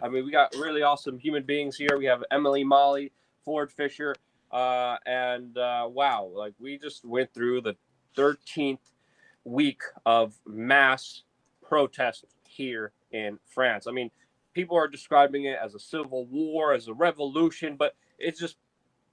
I mean, we got really awesome human beings here. We have Emily, Molly, Ford Fisher, and wow, like we just went through the 13th week of mass protest here in France. I mean, people are describing it as a civil war, as a revolution, but it's just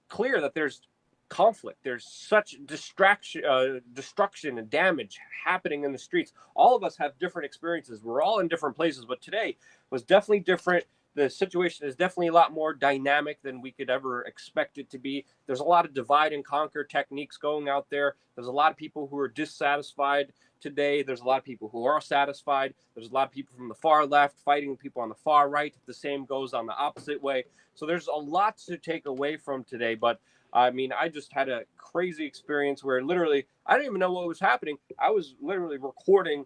clear that there's conflict. There's such destruction and damage happening in the streets. All of us have different experiences. We're all in different places, but today was definitely different. The situation is definitely a lot more dynamic than we could ever expect it to be. There's a lot of divide and conquer techniques going out there. There's a lot of people who are dissatisfied today. There's a lot of people who are satisfied. There's a lot of people from the far left fighting people on the far right. The same goes on the opposite way. So there's a lot to take away from today. But I mean, I just had a crazy experience where literally I didn't even know what was happening. I was literally recording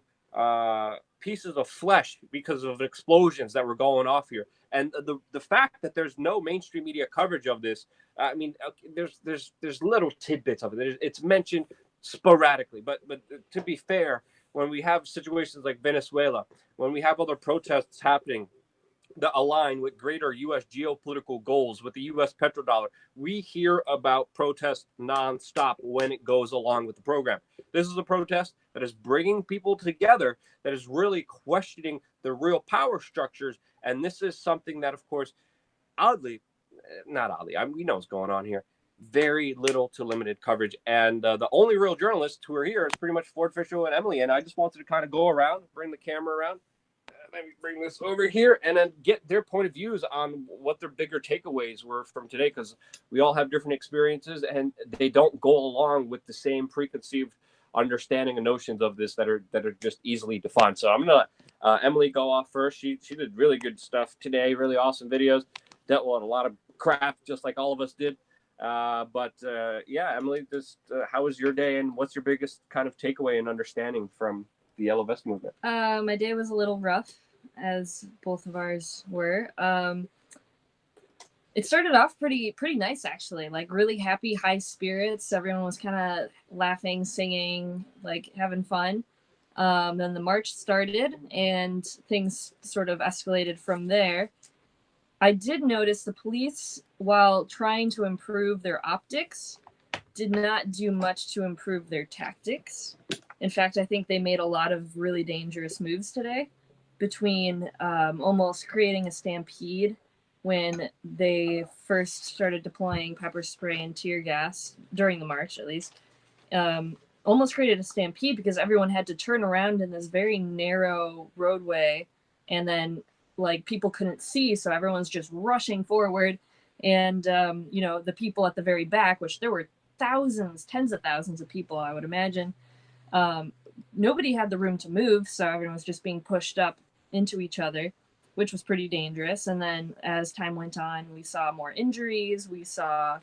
pieces of flesh because of explosions that were going off here. And the fact that there's no mainstream media coverage of this, I mean, there's little tidbits of it. It's mentioned sporadically, but to be fair, when we have situations like Venezuela, when we have other protests happening that align with greater U.S. geopolitical goals, with the U.S. petrodollar, we hear about protests nonstop when it goes along with the program. This is a protest that is bringing people together, that is really questioning the real power structures. And this is something that, of course, not oddly, we know what's going on here. Very little to limited coverage. And the only real journalists who are here is pretty much Ford Fisher and Emily. And I just wanted to kind of go around, bring the camera around. Let me bring this over here and then get their point of views on what their bigger takeaways were from today, because we all have different experiences and they don't go along with the same preconceived understanding and notions of this that are just easily defined. So I'm gonna Emily go off first. She did really good stuff today, really awesome videos, dealt with a lot of crap just like all of us did. But yeah, Emily, just how was your day and what's your biggest kind of takeaway and understanding from the Yellow Vest movement? My day was a little rough, as both of ours were. It started off pretty nice, actually. Like, really happy, high spirits. Everyone was kind of laughing, singing, like having fun. Then the march started, and things sort of escalated from there. I did notice the police, while trying to improve their optics, did not do much to improve their tactics. In fact, I think they made a lot of really dangerous moves today, between almost creating a stampede when they first started deploying pepper spray and tear gas, during the march at least. Almost created a stampede because everyone had to turn around in this very narrow roadway, and then like people couldn't see, so everyone's just rushing forward. And the people at the very back, which there were thousands, tens of thousands of people, I would imagine, nobody had the room to move, so everyone was just being pushed up into each other, which was pretty dangerous. And then as time went on, we saw more injuries. We saw,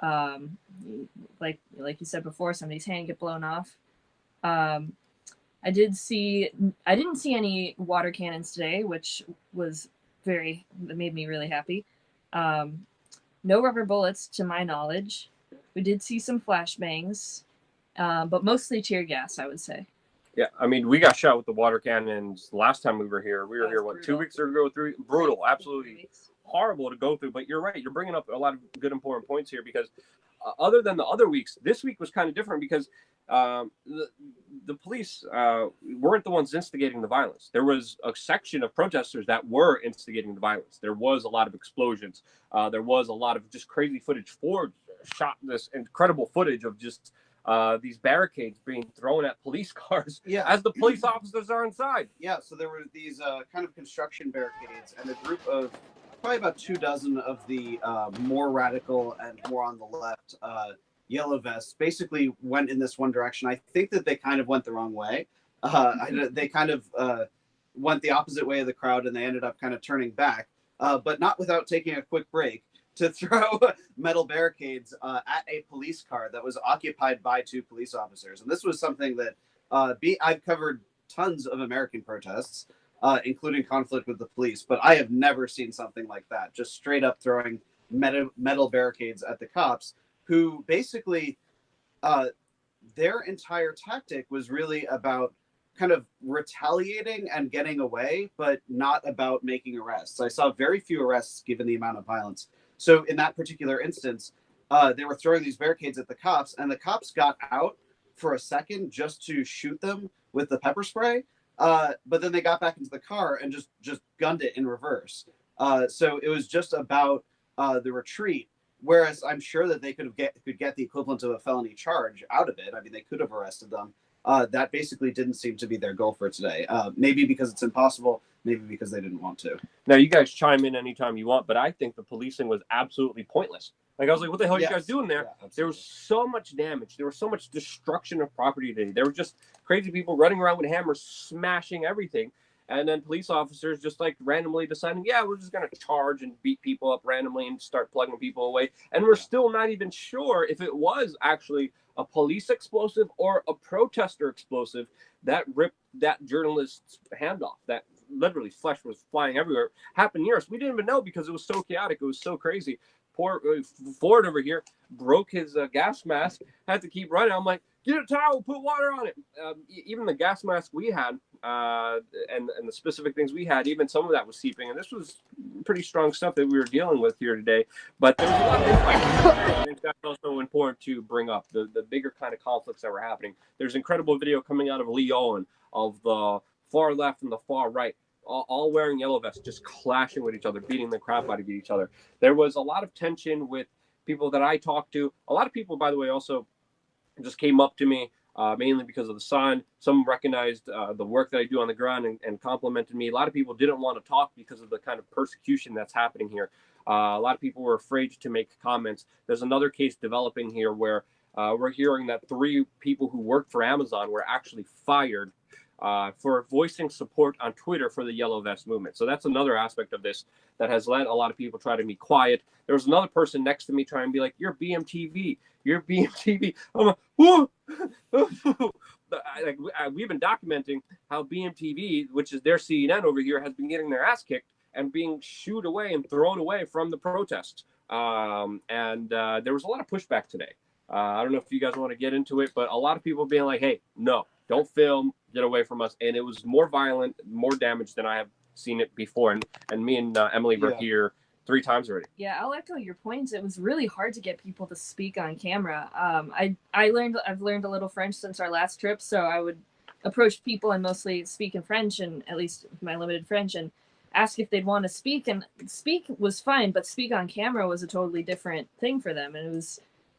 like you said before, somebody's hand get blown off. I didn't see any water cannons today, which made me really happy. No rubber bullets, to my knowledge. We did see some flashbangs, but mostly tear gas, I would say. Yeah, I mean, we got shot with the water cannons last time we were here. We were here, what, brutal. 2 weeks ago? Brutal, absolutely horrible to go through. But you're right. You're bringing up a lot of good, important points here, because other than the other weeks, this week was kind of different because the police weren't the ones instigating the violence. There was a section of protesters that were instigating the violence. There was a lot of explosions. There was a lot of just crazy footage. Ford shot this incredible footage of just these barricades being thrown at police cars as the police officers are inside. Yeah, so there were these kind of construction barricades, and a group of probably about 24 of the more radical and more on the left Yellow Vests basically went in this one direction. I think that they kind of went the wrong way. They kind of went the opposite way of the crowd, and they ended up kind of turning back, but not without taking a quick break to throw metal barricades at a police car that was occupied by 2 police officers. And this was something that I've covered tons of American protests, including conflict with the police, but I have never seen something like that. Just straight up throwing metal barricades at the cops, who basically their entire tactic was really about kind of retaliating and getting away, but not about making arrests. I saw very few arrests given the amount of violence. So in that particular instance, they were throwing these barricades at the cops, and the cops got out for a second just to shoot them with the pepper spray. But then they got back into the car and just gunned it in reverse. So it was just about the retreat. Whereas I'm sure that they could get the equivalent of a felony charge out of it. I mean, they could have arrested them. That basically didn't seem to be their goal for today. Maybe because it's impossible, maybe because they didn't want to. Now, you guys chime in anytime you want, but I think the policing was absolutely pointless. Like, I was like, what the hell are you guys doing there? Yeah, there was so much damage. There was so much destruction of property today. There were just crazy people running around with hammers, smashing everything. And then police officers just like randomly deciding, yeah, we're just going to charge and beat people up randomly and start plugging people away. And we're still not even sure if it was actually a police explosive or a protester explosive that ripped that journalist's hand off. That literally flesh was flying everywhere. Happened near us. We didn't even know because it was so chaotic. It was so crazy. Poor Ford over here broke his gas mask, had to keep running. I'm like, get a towel, put water on it. Even the gas mask we had and the specific things we had, even some of that was seeping. And this was pretty strong stuff that we were dealing with here today. But there was a lot of infighting. I think that's also important to bring up, the bigger kind of conflicts that were happening. There's incredible video coming out of Lee Owen of the far left and the far right, all wearing yellow vests, just clashing with each other, beating the crap out of each other. There was a lot of tension with people that I talked to. A lot of people, by the way, also just came up to me, mainly because of the sign. Some recognized the work that I do on the ground and complimented me. A lot of people didn't want to talk because of the kind of persecution that's happening here. A lot of people were afraid to make comments. There's another case developing here where we're hearing that 3 people who worked for Amazon were actually fired for voicing support on Twitter for the Yellow Vest movement. So that's another aspect of this that has led a lot of people try to be quiet. There was another person next to me trying to be like, you're BMTV. You're BMTV. I'm like, whoa. We've been documenting how BMTV, which is their CNN over here, has been getting their ass kicked and being shooed away and thrown away from the protests. And there was a lot of pushback today. I don't know if you guys want to get into it, but a lot of people being like, hey, no, don't film, get away from us. And it was more violent, more damage than I have seen it before. And me and Emily were here 3 times already. Yeah, I'll echo your points. It was really hard to get people to speak on camera. I've learned a little French since our last trip, so I would approach people and mostly speak in French, and at least my limited French, and ask if they'd want to speak. And speak was fine, but speak on camera was a totally different thing for them. And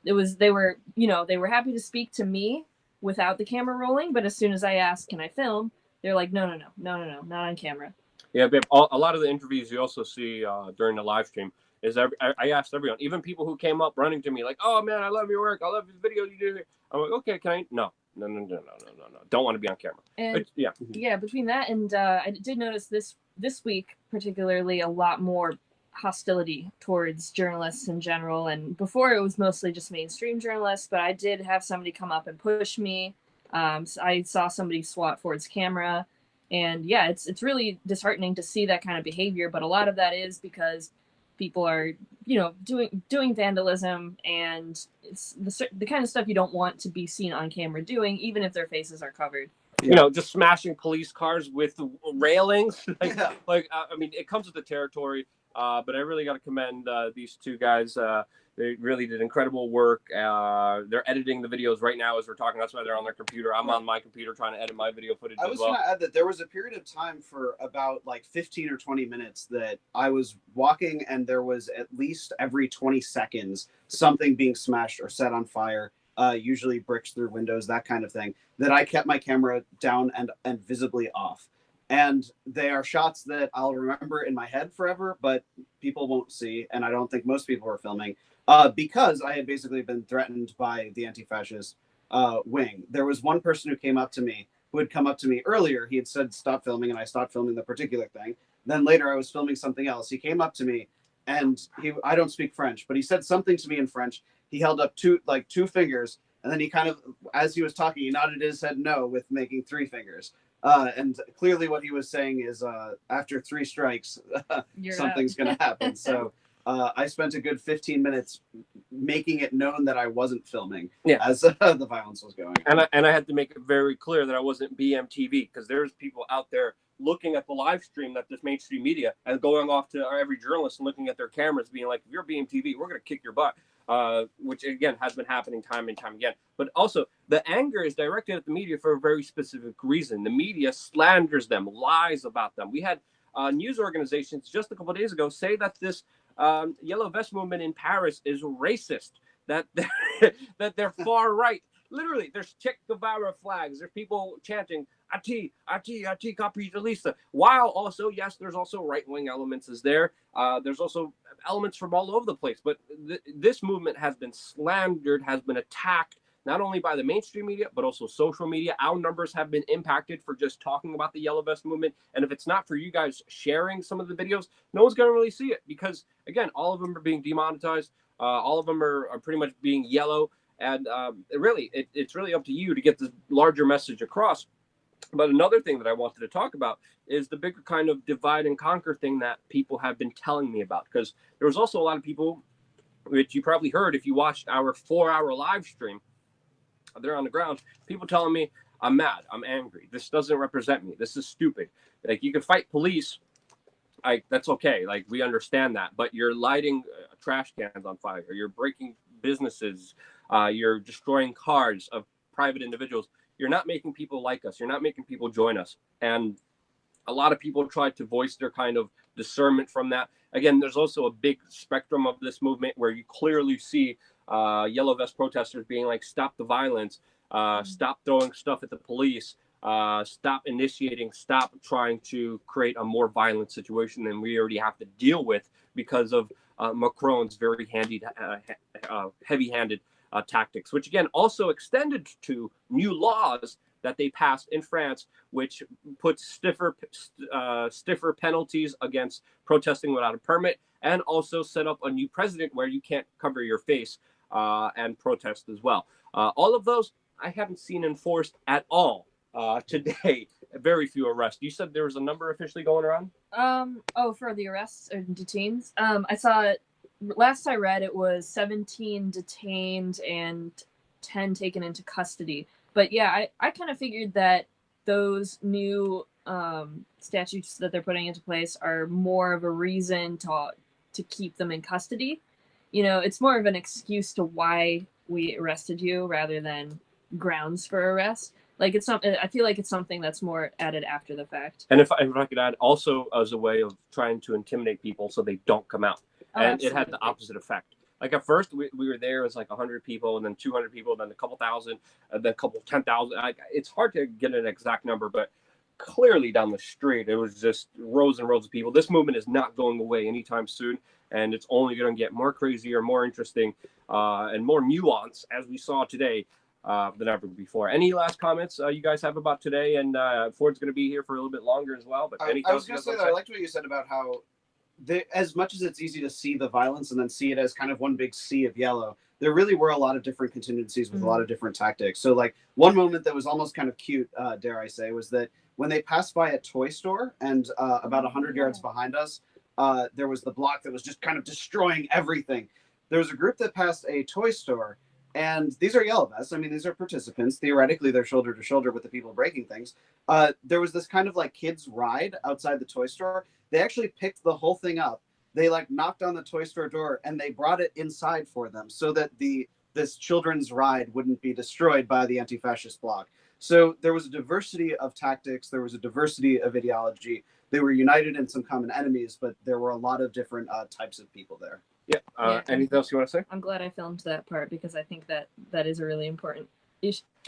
they were happy to speak to me without the camera rolling, but as soon as I asked, can I film? They're like, no, not on camera. Yeah, babe, a lot of the interviews you also see during the live stream is I asked everyone, even people who came up running to me like, oh man, I love your work, I love the video you do. I'm like, okay, can I? No, don't want to be on camera. And yeah, between that and I did notice this week particularly a lot more hostility towards journalists in general. And before it was mostly just mainstream journalists, but I did have somebody come up and push me. So I saw somebody swat Ford's camera. And yeah, it's really disheartening to see that kind of behavior. But a lot of that is because people are, doing vandalism, and it's the kind of stuff you don't want to be seen on camera doing, even if their faces are covered. Just smashing police cars with railings. I mean, it comes with the territory. But I really got to commend these 2 guys. They really did incredible work. They're editing the videos right now as we're talking. That's why they're on their computer. I'm on my computer trying to edit my video footage I was going to add that there was a period of time for about 15 or 20 minutes that I was walking, and there was at least every 20 seconds something being smashed or set on fire, usually bricks through windows, that kind of thing, that I kept my camera down and visibly off. And they are shots that I'll remember in my head forever, but people won't see. And I don't think most people were filming because I had basically been threatened by the anti-fascist wing. There was one person who came up to me, who had come up to me earlier. He had said, stop filming, and I stopped filming the particular thing. Then later I was filming something else. He came up to me, and I don't speak French, but he said something to me in French. He held up 2 fingers, and then he kind of, as he was talking, he nodded his head no with making 3 fingers. And clearly what he was saying is after 3 strikes, something's going to happen. So I spent a good 15 minutes making it known that I wasn't filming as the violence was going. And I had to make it very clear that I wasn't BMTV, because there's people out there looking at the live stream that this mainstream media and going off to every journalist and looking at their cameras being like, if you're BMTV, we're going to kick your butt, which again has been happening time and time again. But also the anger is directed at the media for a very specific reason. The media slanders them, lies about them. We had news organizations just a couple of days ago say that this yellow vest movement in Paris is racist, that that they're far right. Literally, there's Che Guevara flags. There's people chanting "Ati, Ati, Ati, capitalista." While also, yes, there's also right-wing elements. There's also elements from all over the place. But this movement has been slandered, has been attacked, not only by the mainstream media, but also social media. Our numbers have been impacted for just talking about the Yellow Vest movement. And if it's not for you guys sharing some of the videos, no one's going to really see it because, again, all of them are being demonetized. All of them are pretty much being yellow. And it's really up to you to get the larger message across. But another thing that I wanted to talk about is the bigger kind of divide and conquer thing that people have been telling me about. Because there was also a lot of people, which you probably heard if you watched our 4-hour live stream, they're on the ground, people telling me, I'm mad, I'm angry, this doesn't represent me, this is stupid. Like, you can fight police, that's okay, like, we understand that, but you're lighting trash cans on fire, you're breaking businesses, you're destroying cars of private individuals. You're not making people like us, you're not making people join us. And a lot of people tried to voice their kind of discernment from that. Again, there's also a big spectrum of this movement where you clearly see yellow vest protesters being like, stop the violence, stop throwing stuff at the police, stop initiating, stop trying to create a more violent situation than we already have to deal with because of Macron's very heavy-handed tactics, which again also extended to new laws that they passed in France, which puts stiffer penalties against protesting without a permit, and also set up a new precedent where you can't cover your face and protest as well. All of those I haven't seen enforced at all today. Very few arrests. You said there was a number officially going around? For the arrests or detained? I saw it, last I read it was 17 detained and 10 taken into custody. But yeah, I kind of figured that those new statutes that they're putting into place are more of a reason to keep them in custody. You know, it's more of an excuse to why we arrested you rather than grounds for arrest. Like, it's not, I feel like it's something that's more added after the fact. And if I could add, also as a way of trying to intimidate people so they don't come out. And it had the opposite effect. Like, at first, we were there as like 100 people, and then 200 people, then a couple thousand, and then a couple 10,000. It's hard to get an exact number, but clearly down the street, it was just rows and rows of people. This movement is not going away anytime soon, and it's only going to get more crazier, more interesting, and more nuanced, as we saw today, than ever before. Any last comments you guys have about today? And Ford's going to be here for a little bit longer as well. But I was going to say that I liked what you said about how as much as it's easy to see the violence and then see it as kind of one big sea of yellow, there really were a lot of different contingencies with a lot of different tactics. So, like, one moment that was almost kind of cute, dare I say, was that when they passed by a toy store and about 100 yards behind us, there was the block that was just kind of destroying everything. There was a group that passed a toy store, and these are yellow vests. I mean, these are participants. Theoretically, they're shoulder to shoulder with the people breaking things. There was this kind of like kids ride outside the toy store. They actually picked the whole thing up. They like knocked on the toy store door and they brought it inside for them so that this children's ride wouldn't be destroyed by the anti-fascist bloc. So there was a diversity of tactics. There was a diversity of ideology. They were united in some common enemies, but there were a lot of different types of people there. Yeah. Anything else you want to say? I'm glad I filmed that part because I think that is a really important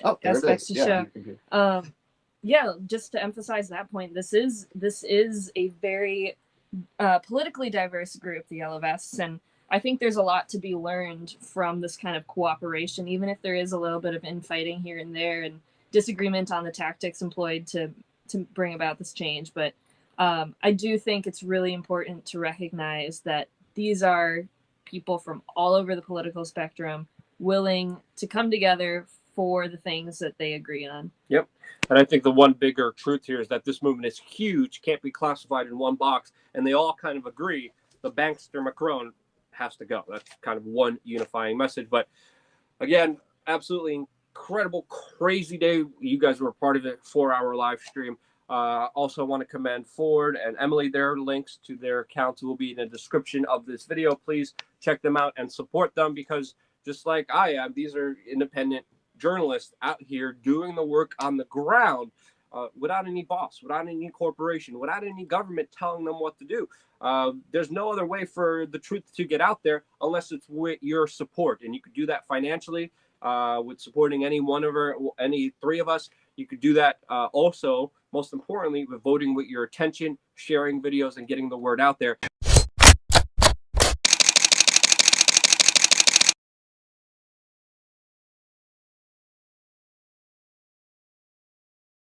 aspect to show. Just to emphasize that point, this is a very politically diverse group, the Yellow Vests, and I think there's a lot to be learned from this kind of cooperation, even if there is a little bit of infighting here and there and disagreement on the tactics employed to bring about this change. But I do think it's really important to recognize that these are people from all over the political spectrum willing to come together for the things that they agree on. Yep. And I think the one bigger truth here is that this movement is huge, can't be classified in one box, and they all kind of agree. The bankster Macron has to go. That's kind of one unifying message. But again, absolutely incredible, crazy day. You guys were a part of it, 4-hour live stream. Also want to commend Ford and Emily. Their links to their accounts will be in the description of this video. Please check them out and support them, because just like I am, these are independent journalists out here doing the work on the ground, without any boss, without any corporation, without any government telling them what to do. There's no other way for the truth to get out there unless it's with your support. And you could do that financially, with supporting any three of us. You could do that also, most importantly, with voting with your attention, sharing videos, and getting the word out there.